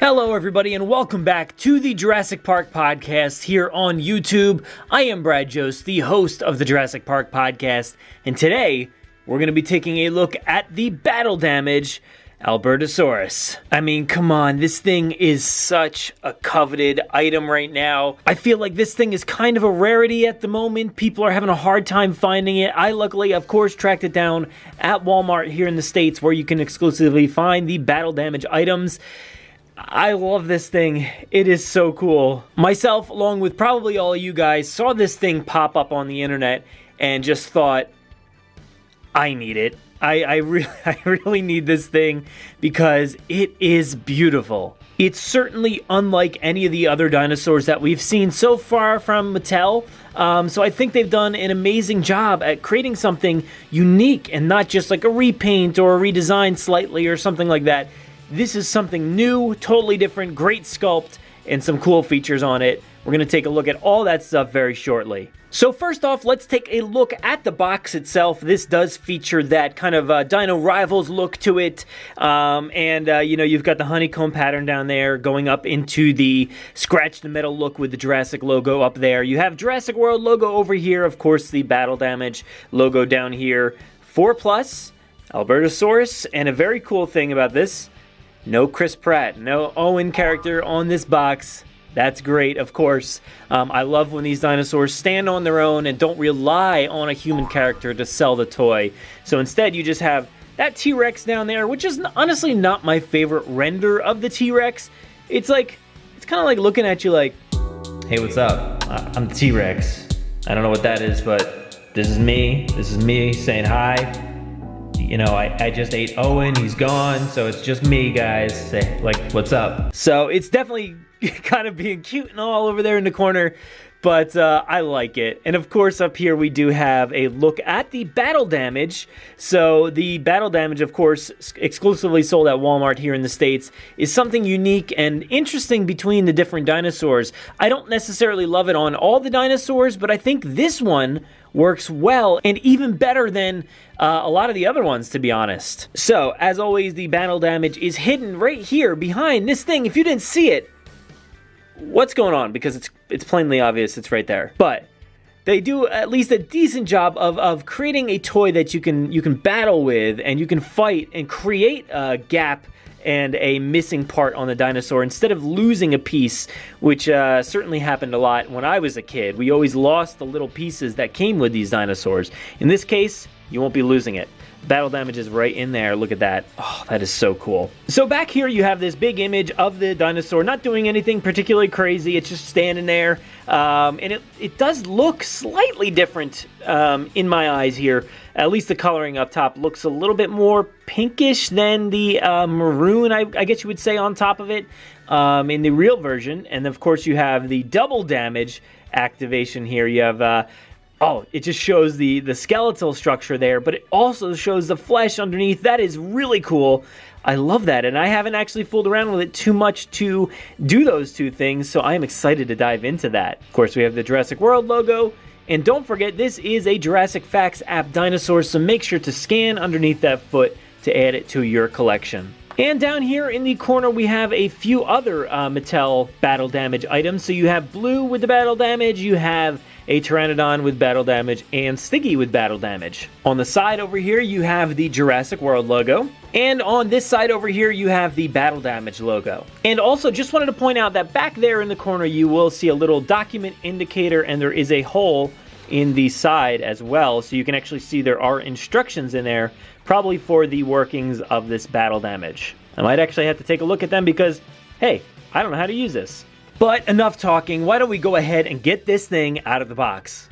Hello everybody and welcome back to the Jurassic Park Podcast here on YouTube. I am Brad Jost, the host of the Jurassic Park Podcast, and today we're going to be taking a look at the Battle Damage Albertosaurus. I mean, come on, this thing is such a coveted item right now. I feel like this thing is kind of a rarity at the moment. People are having a hard time finding it. I luckily, of course, tracked it down at Walmart here in the States where you can exclusively find the Battle Damage items. I love this thing. It is so cool. Myself, along with probably all of you guys, saw this thing pop up on the internet and just thought, I need it. I really need this thing because it is beautiful. It's certainly unlike any of the other dinosaurs that we've seen so far from Mattel. So I think they've done an amazing job at creating something unique and not just like a repaint or a redesign slightly or something like that. This is something new, totally different, great sculpt, and some cool features on it. We're going to take a look at all that stuff very shortly. So first off, let's take a look at the box itself. This does feature that kind of Dino Rivals look to it. You've got the honeycomb pattern down there going up into the scratched metal look with the Jurassic logo up there. You have Jurassic World logo over here. Of course, the Battle Damage logo down here. 4+, Albertosaurus, and a very cool thing about this, no Chris Pratt, no Owen character on this box. That's great, of course. I love when these dinosaurs stand on their own and don't rely on a human character to sell the toy. So instead, you just have that T-Rex down there, which is honestly not my favorite render of the T-Rex. It's kind of like looking at you like, hey, what's up? I'm the T-Rex. I don't know what that is, but this is me. This is me saying hi. You know, I just ate Owen, he's gone, so it's just me, guys. Say, like, what's up? So it's definitely kind of being cute and all over there in the corner, but I like it. And of course, up here we do have a look at the Battle Damage. So the Battle Damage, of course, exclusively sold at Walmart here in the States, is something unique and interesting between the different dinosaurs. I don't necessarily love it on all the dinosaurs, but I think this one works well and even better than a lot of the other ones, to be honest. So, as always, the Battle Damage is hidden right here behind this thing. If you didn't see it, what's going on? Because it's plainly obvious it's right there. But they do at least a decent job of creating a toy that you can battle with and you can fight and create a gap and a missing part on the dinosaur instead of losing a piece, which certainly happened a lot when I was a kid. We always lost the little pieces that came with these dinosaurs. In this case, you won't be losing it. Battle Damage is right in there. Look at that. Oh, that is so cool. So back here you have this big image of the dinosaur not doing anything particularly crazy. It's just standing there. And it does look slightly different in my eyes here. At least the coloring up top looks a little bit more pinkish than the maroon, I guess you would say, on top of it in the real version. And of course you have the double damage activation here. You have it just shows the skeletal structure there, but it also shows the flesh underneath. That is really cool. I love that, and I haven't actually fooled around with it too much to do those two things, so I am excited to dive into that. Of course, we have the Jurassic World logo, and don't forget, this is a Jurassic Facts app dinosaur, so make sure to scan underneath that foot to add it to your collection. And down here in the corner, we have a few other Mattel Battle Damage items. So you have Blue with the Battle Damage, you have a Pteranodon with Battle Damage, and Stiggy with Battle Damage. On the side over here, you have the Jurassic World logo. And on this side over here, you have the Battle Damage logo. And also, just wanted to point out that back there in the corner, you will see a little document indicator, and there is a hole in the side as well. So you can actually see there are instructions in there, probably for the workings of this Battle Damage. I might actually have to take a look at them because, hey, I don't know how to use this. But enough talking, why don't we go ahead and get this thing out of the box.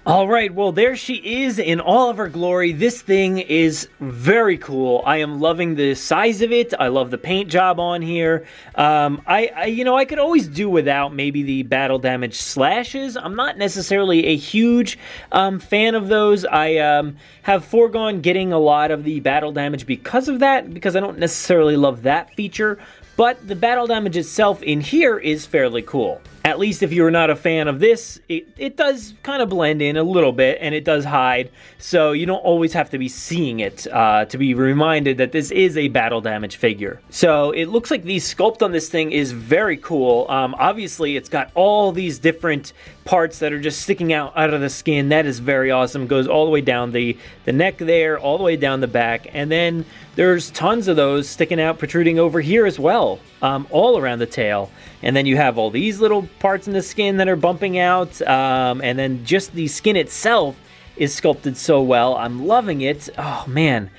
All right, well, there she is in all of her glory. This thing is very cool. I am loving the size of it. I love the paint job on here. I could always do without maybe the Battle Damage slashes. I'm not necessarily a huge fan of those. I have foregone getting a lot of the Battle Damage because of that, because I don't necessarily love that feature. But the battle damage itself in here is fairly cool. At least if you're not a fan of this, it does kind of blend in a little bit, and it does hide, so you don't always have to be seeing it to be reminded that this is a battle damage figure. So it looks like the sculpt on this thing is very cool. Obviously, it's got all these different parts that are just sticking out of the skin. That is very awesome. Goes all the way down the neck there, all the way down the back, and then there's tons of those sticking out, protruding over here as well, all around the tail. And then you have all these little parts in the skin that are bumping out, and then just the skin itself is sculpted so well. I'm loving it. Oh man,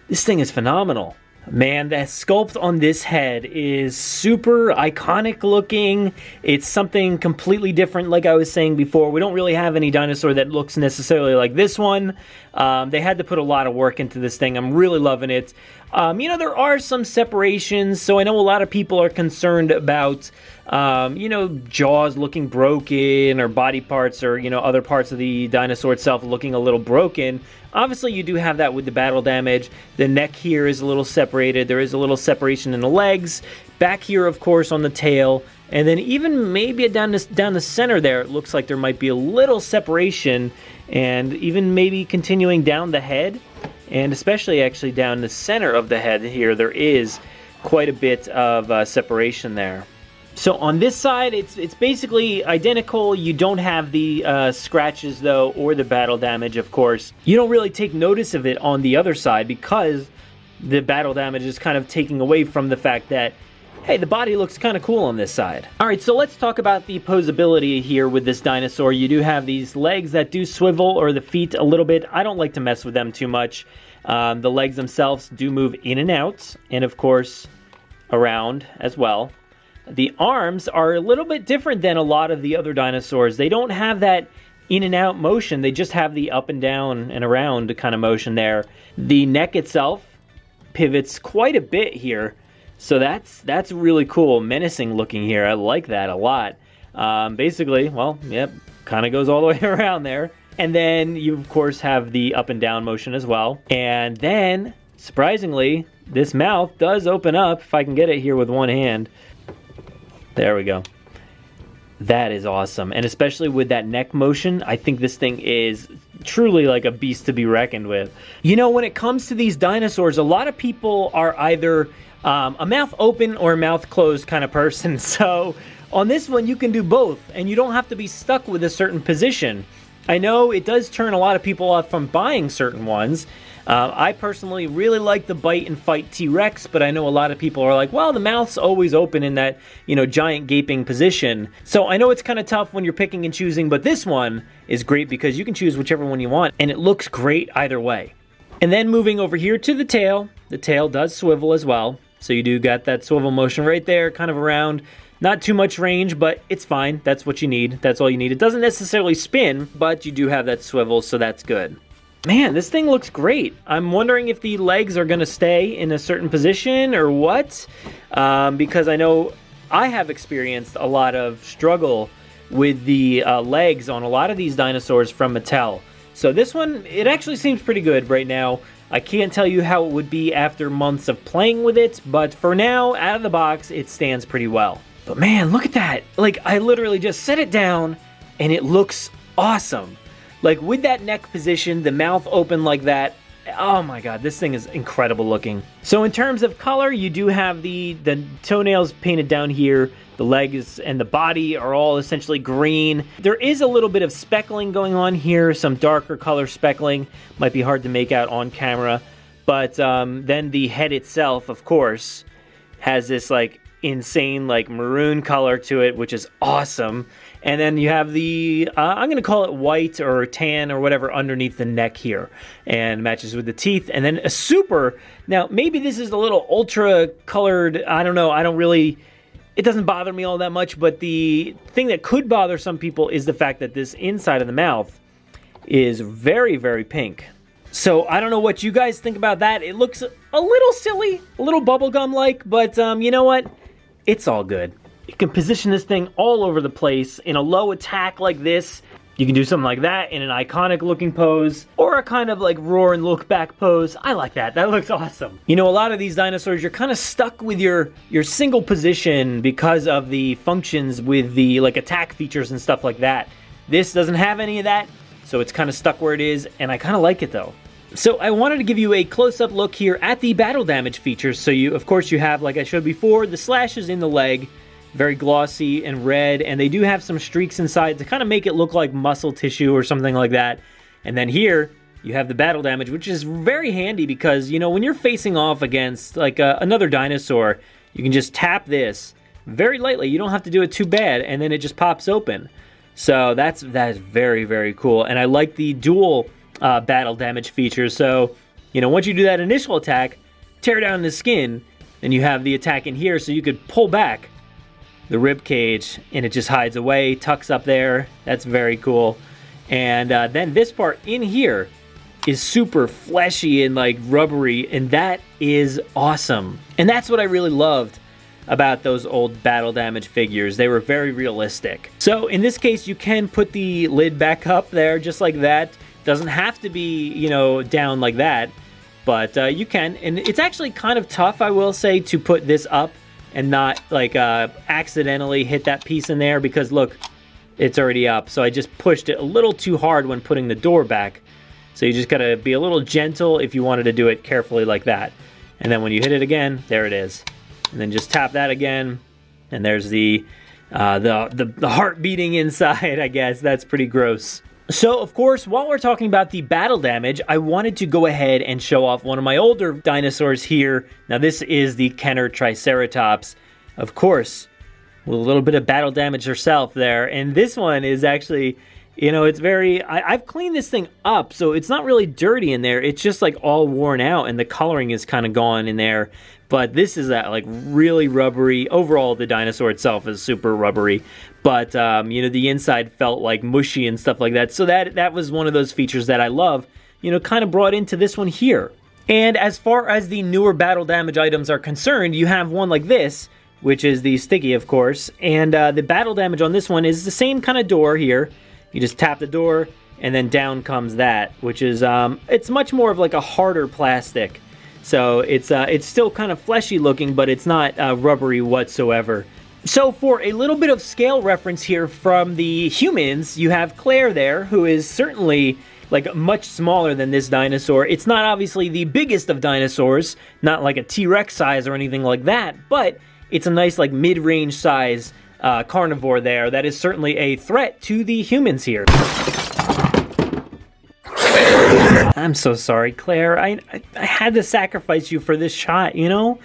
this thing is phenomenal. Man, that sculpt on this head is super iconic looking. It's something completely different, like I was saying before. We don't really have any dinosaur that looks necessarily like this one. They had to put a lot of work into this thing. I'm really loving it. There are some separations, so I know a lot of people are concerned about, jaws looking broken or body parts or, other parts of the dinosaur itself looking a little broken. Obviously, you do have that with the battle damage. The neck here is a little separated. There is a little separation in the legs. Back here, of course, on the tail. And then even maybe down the center there, it looks like there might be a little separation. And even maybe continuing down the head. And especially actually down the center of the head here, there is quite a bit of separation there. So on this side, it's basically identical. You don't have the scratches, though, or the battle damage, of course. You don't really take notice of it on the other side because the battle damage is kind of taking away from the fact that, hey, the body looks kind of cool on this side. All right, so let's talk about the posability here with this dinosaur. You do have these legs that do swivel, or the feet a little bit. I don't like to mess with them too much. The legs themselves do move in and out, and of course, around as well. The arms are a little bit different than a lot of the other dinosaurs. They don't have that in and out motion. They just have the up and down and around kind of motion there. The neck itself pivots quite a bit here. So that's really cool, menacing looking here. I like that a lot. Basically, well, yep, kind of goes all the way around there. And then you, of course, have the up and down motion as well. And then, surprisingly, this mouth does open up, if I can get it here with one hand. There we go. That is awesome. And especially with that neck motion, I think this thing is truly like a beast to be reckoned with. When it comes to these dinosaurs, a lot of people are either a mouth open or a mouth closed kind of person. So on this one, you can do both, and you don't have to be stuck with a certain position. I know it does turn a lot of people off from buying certain ones. I personally really like the Bite and Fight T-Rex, but I know a lot of people are like, well, the mouth's always open in that, giant gaping position. So I know it's kind of tough when you're picking and choosing, but this one is great because you can choose whichever one you want, and it looks great either way. And then moving over here to the tail does swivel as well. So you do got that swivel motion right there, kind of around. Not too much range, but it's fine. That's what you need. That's all you need. It doesn't necessarily spin, but you do have that swivel, so that's good. Man, this thing looks great. I'm wondering if the legs are going to stay in a certain position or what, because I know I have experienced a lot of struggle with the legs on a lot of these dinosaurs from Mattel. So this one, it actually seems pretty good right now. I can't tell you how it would be after months of playing with it, but for now, out of the box, it stands pretty well. But man, look at that. Like, I literally just set it down, and it looks awesome. Like, with that neck position, the mouth open like that, oh my god, this thing is incredible looking. So in terms of color, you do have the toenails painted down here. The legs and the body are all essentially green. There is a little bit of speckling going on here, some darker color speckling. Might be hard to make out on camera. But then the head itself, of course, has this like insane like maroon color to it, which is awesome. And then you have the, I'm going to call it white or tan or whatever underneath the neck here. And matches with the teeth. And then a super, now maybe this is a little ultra colored, I don't know, it doesn't bother me all that much. But the thing that could bother some people is the fact that this inside of the mouth is very, very pink. So I don't know what you guys think about that. It looks a little silly, a little bubblegum-like, but you know what? It's all good. You can position this thing all over the place in a low attack like this. You can do something like that in an iconic looking pose, or a kind of like roar and look back pose. I like that. That looks awesome. You know, a lot of these dinosaurs, you're kind of stuck with your single position because of the functions with the like attack features and stuff like that. This doesn't have any of that, so it's kind of stuck where it is, and I kind of like it though. So I wanted to give you a close-up look here at the battle damage features. So of course you have, like I showed before, the slashes in the leg, very glossy and red, and they do have some streaks inside to kind of make it look like muscle tissue or something like that. And then here you have the battle damage, which is very handy because, you know, when you're facing off against like another dinosaur, you can just tap this very lightly. You don't have to do it too bad, and then it just pops open. So that is very, very cool. And I like the dual battle damage features. So, you know, once you do that initial attack, tear down the skin, then you have the attack in here, so you could pull back the rib cage and it just hides away, tucks up there. That's very cool. And then this part in here is super fleshy and like rubbery, and that is awesome. And that's what I really loved about those old battle damage figures. They were very realistic. So in this case, you can put the lid back up there just like that. Doesn't have to be, you know, down like that, but you can. And it's actually kind of tough, I will say, to put this up and not like accidentally hit that piece in there, because look, it's already up. So I just pushed it a little too hard when putting the door back. So you just gotta be a little gentle if you wanted to do it carefully like that. And then when you hit it again, there it is. And then just tap that again, and there's the heart beating inside, I guess. That's pretty gross. So, of course, while we're talking about the battle damage, I wanted to go ahead and show off one of my older dinosaurs here. Now, this is the Kenner Triceratops, of course, with a little bit of battle damage herself there. And this one is actually, you know, it's very... I've cleaned this thing up, so it's not really dirty in there. It's just, like, all worn out, and the coloring is kind of gone in there. But this is that, like, really rubbery. Overall, the dinosaur itself is super rubbery. But, you know, the inside felt, like, mushy and stuff like that. So that was one of those features that I love, you know, kind of brought into this one here. And as far as the newer battle damage items are concerned, you have one like this, which is the sticky, of course. And the battle damage on this one is the same kind of door here. You just tap the door, and then down comes that, which is, it's much more of, like, a harder plastic. So it's still kind of fleshy looking, but it's not rubbery whatsoever. So for a little bit of scale reference here from the humans, you have Claire there, who is certainly like much smaller than this dinosaur. It's not obviously the biggest of dinosaurs, not like a T-Rex size or anything like that, but it's a nice like mid-range size carnivore there that is certainly a threat to the humans here. I'm so sorry, Claire. I had to sacrifice you for this shot, you know?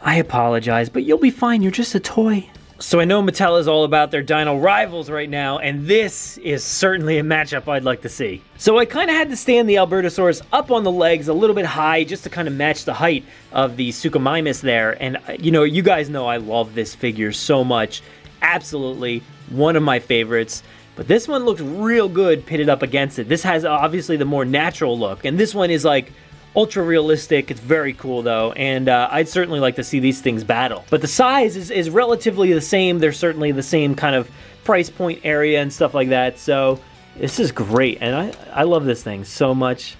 I apologize, but you'll be fine. You're just a toy. So I know Mattel is all about their dino rivals right now, and this is certainly a matchup I'd like to see. So I kind of had to stand the Albertosaurus up on the legs a little bit high just to kind of match the height of the Suchomimus there. And, you know, you guys know I love this figure so much. Absolutely one of my favorites. But this one looks real good pitted up against it. This has obviously the more natural look, and this one is like ultra realistic. It's very cool though, and I'd certainly like to see these things battle. But the size is relatively the same. They're certainly the same kind of price point area and stuff like that. So this is great, and I love this thing so much.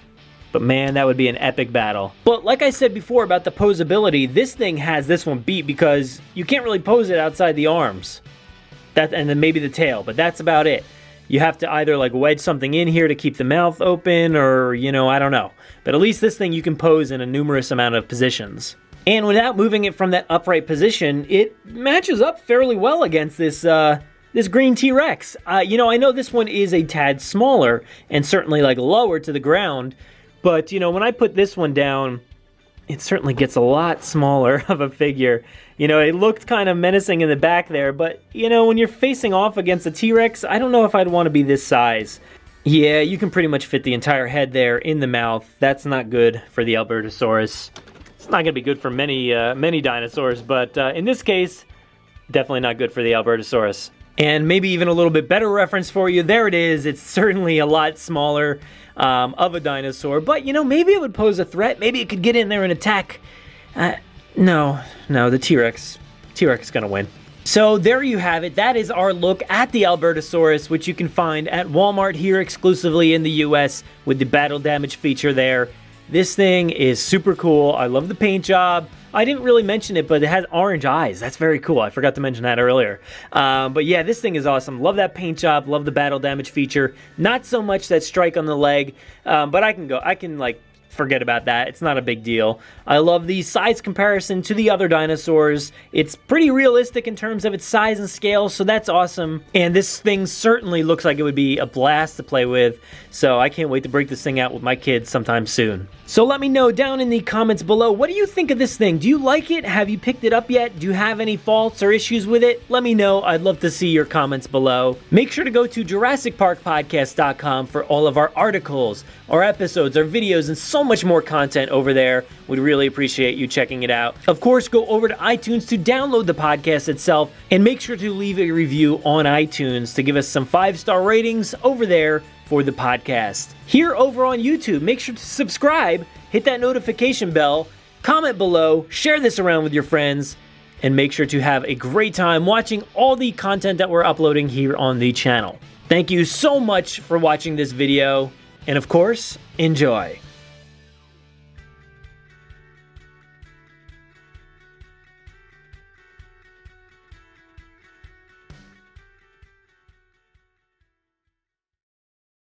But man, that would be an epic battle. But like I said before about the posability, this thing has this one beat because you can't really pose it outside the arms. And then maybe the tail, but that's about it. You have to either like wedge something in here to keep the mouth open, or, you know, I don't know. But at least this thing you can pose in a numerous amount of positions. And without moving it from that upright position, it matches up fairly well against this this green T-Rex. You know, I know this one is a tad smaller and certainly like lower to the ground, but you know, when I put this one down, it certainly gets a lot smaller of a figure. You know, it looked kind of menacing in the back there, but, you know, when you're facing off against a T-Rex, I don't know if I'd want to be this size. Yeah, you can pretty much fit the entire head there in the mouth. That's not good for the Albertosaurus. It's not going to be good for many dinosaurs, but in this case, definitely not good for the Albertosaurus. And maybe even a little bit better reference for you, there it is. It's certainly a lot smaller of a dinosaur, but, you know, maybe it would pose a threat. Maybe it could get in there and attack. No, the T-Rex is gonna win. So there you have it. That is our look at the Albertosaurus, which you can find at Walmart here exclusively in the US with the Battle Damage feature there. This thing is super cool. I love the paint job. I didn't really mention it, but it has orange eyes. That's very cool. I forgot to mention that earlier. But yeah, this thing is awesome. Love that paint job. Love the Battle Damage feature. Not so much that strike on the leg, but I can like forget about that. It's not a big deal. I love the size comparison to the other dinosaurs. It's pretty realistic in terms of its size and scale, so that's awesome. And this thing certainly looks like it would be a blast to play with, so I can't wait to break this thing out with my kids sometime soon. So let me know down in the comments below, what do you think of this thing? Do you like it? Have you picked it up yet? Do you have any faults or issues with it? Let me know. I'd love to see your comments below. Make sure to go to JurassicParkPodcast.com for all of our articles, our episodes, our videos, and so much more content over there. We'd really appreciate you checking it out. Of course, go over to iTunes to download the podcast itself, and make sure to leave a review on iTunes to give us some 5-star ratings over there for the podcast. Here over on YouTube, make sure to subscribe, hit that notification bell, comment below, share this around with your friends, and make sure to have a great time watching all the content that we're uploading here on the channel. Thank you so much for watching this video, and of course, enjoy.